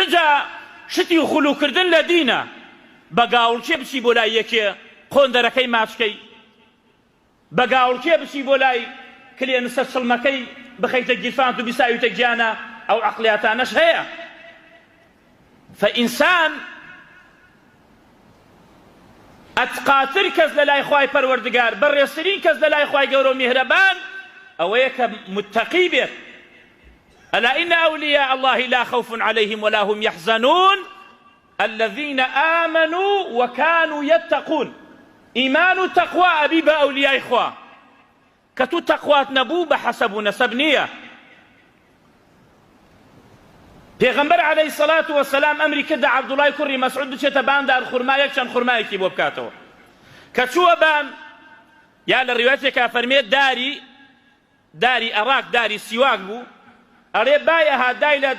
چجا شتی و خولوکردن لە دینە بە گاوڵکێ بچی بۆ لای یەکێ قۆندەرەکەی ماچکەی، بە گاوڵکێ بچی بۆ لای کلێنسە چڵمەکەی بخەیتە گیرفان و بیساویتە گیانە، ئەو عەقلیاتانەش هەیە. فئینسان ئەتقاتر کەس لە لای خوای پەروەردگار، بەڕێزترین کەس لە لای خوای گەورە و میهرەبان ئەوەیە کە متەقی بێت. ألا إن أولياء الله لا خوف عليهم ولا هم يحزنون الذين آمنوا وكانوا يتقون. إيمان و تقوى أبي بأولياء إخوة كتو تقوات نبو بحسب نسب نية. پیغمبر عليه الصلاة والسلام أمري كده عبد الله كري مسعود بچێتە بان دار خورمایەک چەند خورمایەکی بۆ بکاتەوە کە چووە بان یا لە ڕیوایەتێکا فەرمێت داری عێراق داری سیواک بوو، ئەڵێ بایە هات دای لە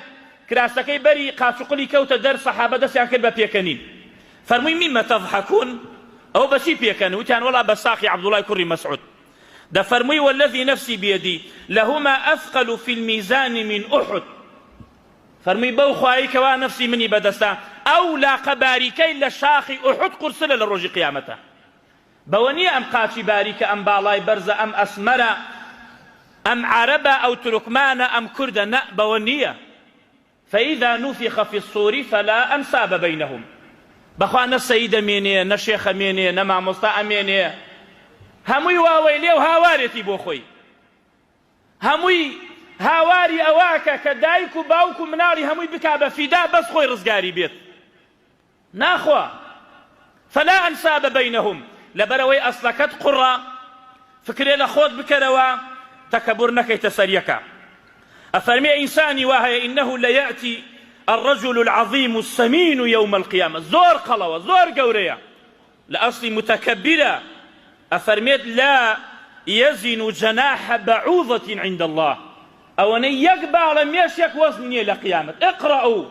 کراسەکەی بەری قاچوقلی کەوتە دەر سەحابە دەستیان کرد بە پێکەنین. فەرمووی میمە تەضحەکون، ئەو بەچی پێکەن؟ وتیان وەڵا بە ساقی عەبدوڵای کوڕی مەسعود. دەفەرمووی وەلەذی نەفسی بیەدی لەهما ئەثقەل فی الميزان من أحد. فەرمووی بەو خوایی کەوا نەفسی منی بەدەستە ئەو لاقە باریکەی لە شاخی ئوحود قورسلە لە ڕۆژی قیامەتە. بەوە نییە ئەم قاچی باریکە، ئەم باڵای بەرزە، ئەم ئەسمەرە، ئەم عەرەبە، ئەو تورکمانە، ئەم کوردە، نە بەوە نییە. فإذا نفخ في الصور فلا أنساب بينهم. بەخوا نە سەیید ئەمێنێ، نە شێخ ئەمێنێ، نە مامۆستا ئەمێنێ، هەمووی واوەی لێ و هاوارێتی بۆ خۆی، هەمووی هاواری ئەواکە کە دایک و باوک و مناڵی هەمووی بکا بە فیدا بەس خۆی ڕزگاری بێت. ناخوا فلا ئەنساب بەینەهم، لەبەرەوەی ئەسڵەکەت قوڕە، فکرێ لە خۆت بکەرەوە، تەکەبور نەکەیتە سەریەکە. أفرمي إنساني وهي إنه ليأتي الرجل العظيم السمين يوم القيامة. زور قلوة زور قورية لأصل متكبرة. أفرميت لا يزن جناح بعوضة عند الله، أو أن يقبع لم يشك وزني لقيامة. اقرأوا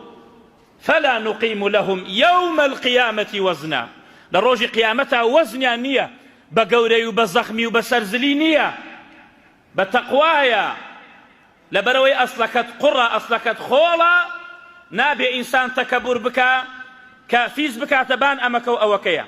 فلا نقيم لهم يوم القيامة وزنا. لروج قيامتها وزن نية بقوري وبزخمي وبسرزلي نية بتقوايا، لبروي أصلكت قرى أصلكت خولة، نابي إنسان تكبر بك كفيز بك تبان أمك أوكيا.